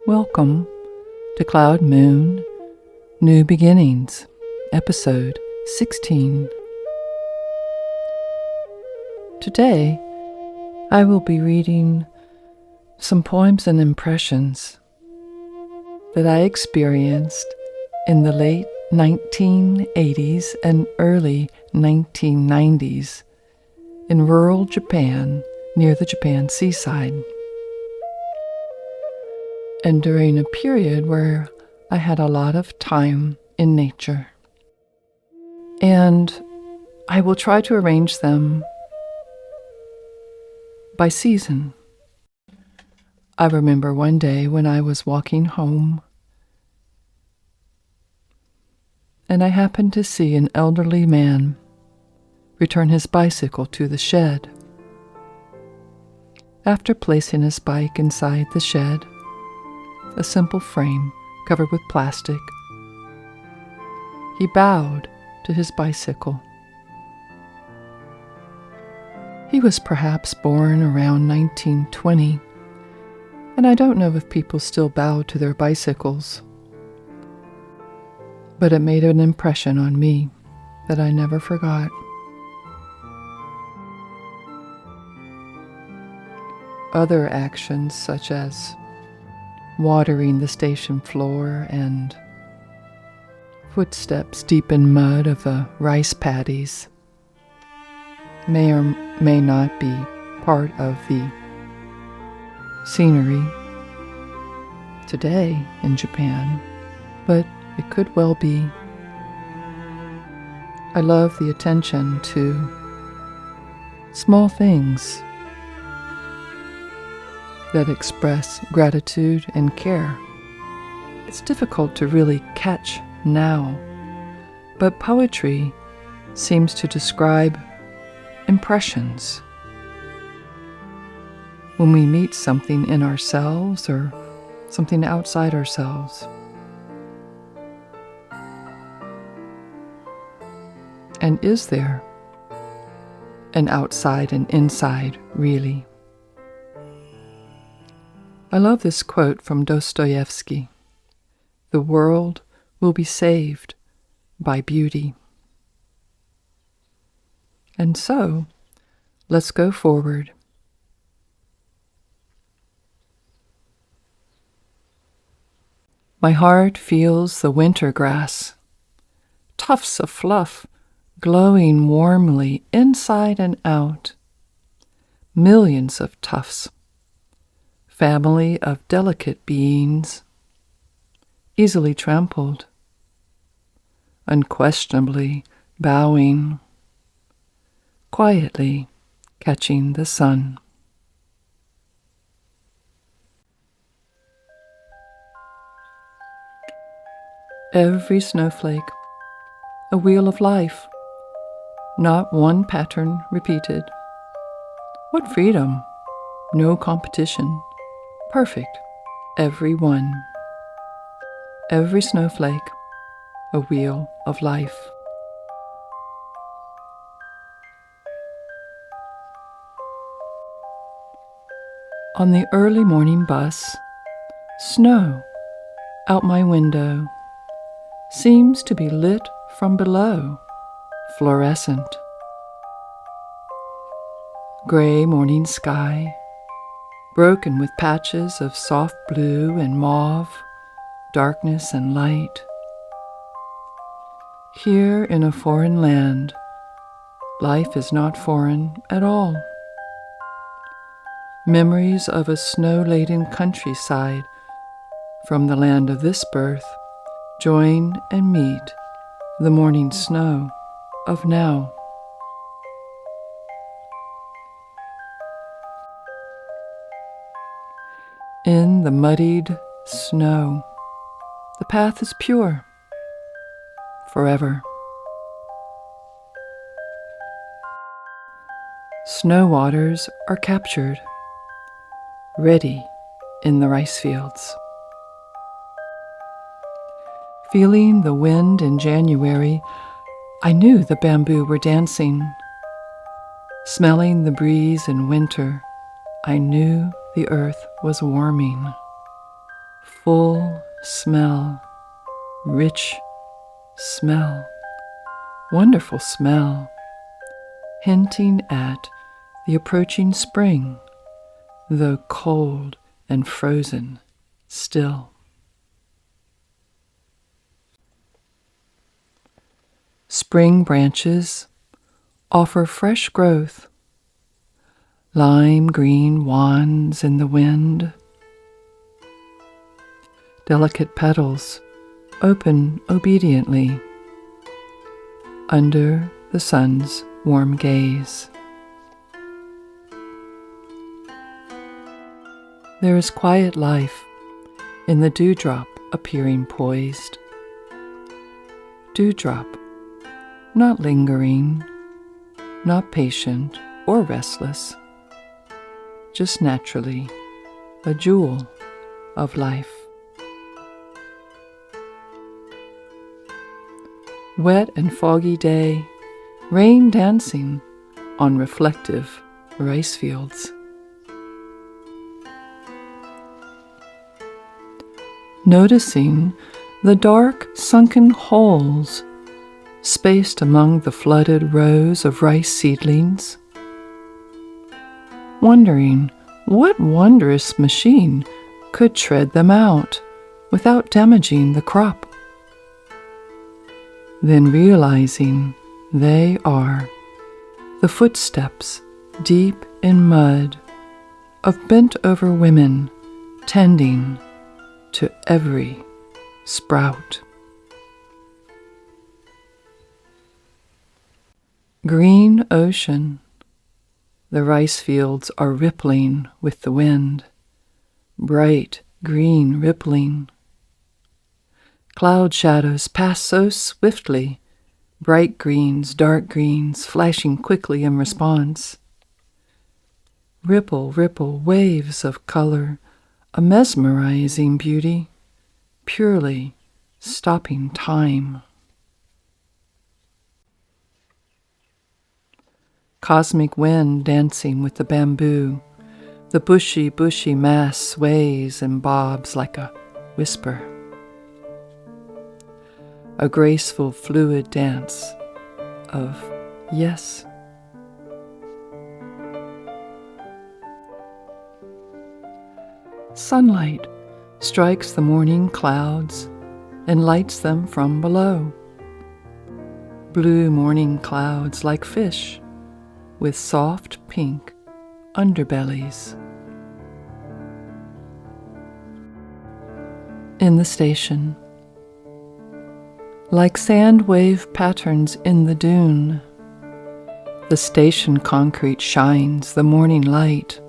Welcome to Cloud Moon New Beginnings, Episode 16. Today, I will be reading some poems and impressions that I experienced in the late 1980s and early 1990s in rural Japan near the Japan seaside, and during a period where I had a lot of time in nature. And I will try to arrange them by season. I remember one day when I was walking home, and I happened to see an elderly man return his bicycle to the shed. After placing his bike inside the shed, a simple frame covered with plastic, he bowed to his bicycle. He was perhaps born around 1920, and I don't know if people still bow to their bicycles, but it made an impression on me that I never forgot. Other actions such as watering the station floor and footsteps deep in mud of the rice paddies may or may not be part of the scenery today in Japan, but it could well be. I love the attention to small things that express gratitude and care. It's difficult to really catch now, but poetry seems to describe impressions. When we meet something in ourselves or something outside ourselves. And is there an outside and inside, really? I love this quote from Dostoevsky: "The world will be saved by beauty." And so, let's go forward. My heart feels the winter grass, tufts of fluff glowing warmly inside and out, millions of tufts, family of delicate beings, easily trampled, unquestionably bowing, quietly catching the sun. Every snowflake, a wheel of life, not one pattern repeated. What freedom, no competition, perfect, every one. Every snowflake, a wheel of life. On the early morning bus, snow out my window seems to be lit from below, fluorescent. Gray morning sky, broken with patches of soft blue and mauve, darkness and light. Here in a foreign land, life is not foreign at all. Memories of a snow-laden countryside from the land of this birth join and meet the morning snow of now. In the muddied snow, the path is pure, forever. Snow waters are captured, ready in the rice fields. Feeling the wind in January, I knew the bamboo were dancing. Smelling the breeze in winter, I knew the earth was warming. full smell, rich smell, wonderful smell, hinting at the approaching spring, though cold and frozen still. Spring branches offer fresh growth, lime green wands in the wind. Delicate petals open obediently under the sun's warm gaze. There is quiet life in the dewdrop appearing poised. Dewdrop, not lingering, not patient or restless, just naturally a jewel of life. Wet and foggy day, rain dancing on reflective rice fields. Noticing the dark sunken holes spaced among the flooded rows of rice seedlings. Wondering what wondrous machine could tread them out without damaging the crop. Then realizing they are the footsteps deep in mud of bent-over women tending to every sprout. Green ocean, the rice fields are rippling with the wind, bright green rippling. Cloud shadows pass so swiftly, bright greens, dark greens, flashing quickly in response. Ripple, ripple, waves of color, a mesmerizing beauty, purely stopping time. Cosmic wind dancing with the bamboo, the bushy, bushy mass sways and bobs like a whisper. A graceful, fluid dance of yes. Sunlight strikes the morning clouds and lights them from below. Blue morning clouds like fish with soft pink underbellies. In the station, like sand wave patterns in the dune, the station concrete shines the morning light.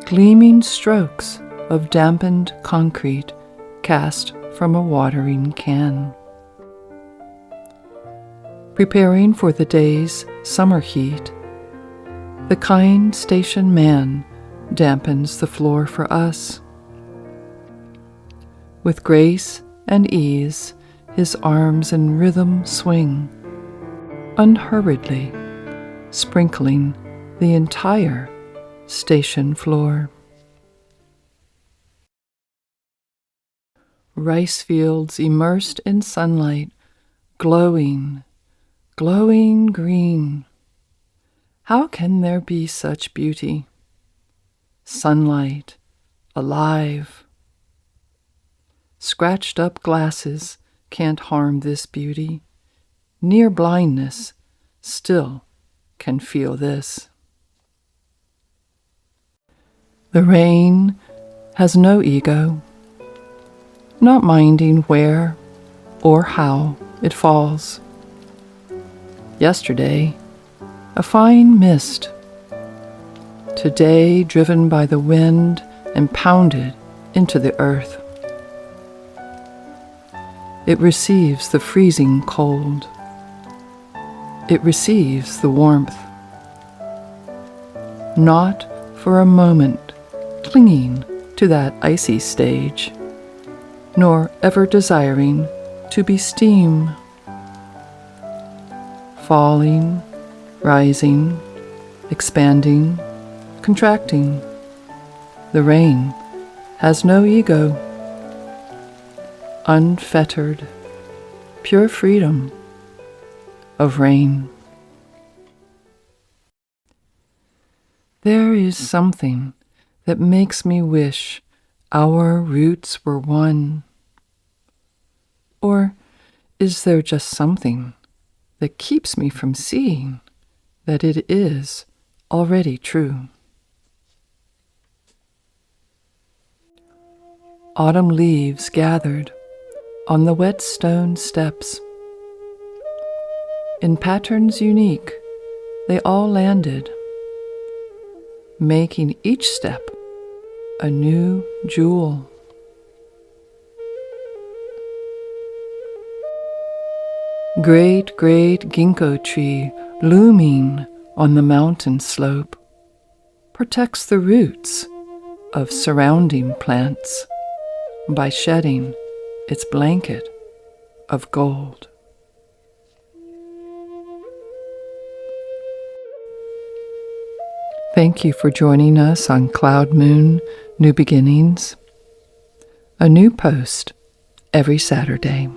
Gleaming strokes of dampened concrete cast from a watering can. Preparing for the day's summer heat, the kind station man dampens the floor for us. With grace and ease, his arms in rhythm swing, unhurriedly sprinkling the entire station floor. Rice fields immersed in sunlight, glowing, glowing green. How can there be such beauty? Sunlight, alive. Scratched up glasses can't harm this beauty. Near blindness still can feel this. The rain has no ego, not minding where or how it falls. Yesterday, a fine mist. Today, driven by the wind and pounded into the earth. It receives the freezing cold. It receives the warmth. Not for a moment clinging to that icy stage, nor ever desiring to be steam. Falling, rising, expanding, contracting, the rain has no ego, unfettered, pure freedom of rain. There is something that makes me wish our roots were one. Or is there just something that keeps me from seeing that it is already true? Autumn leaves gathered on the wet stone steps. In patterns unique, they all landed, making each step a new jewel. Great ginkgo tree looming on the mountain slope protects the roots of surrounding plants by shedding its blanket of gold. Thank you for joining us on Cloud Moon New Beginnings, a new post every Saturday.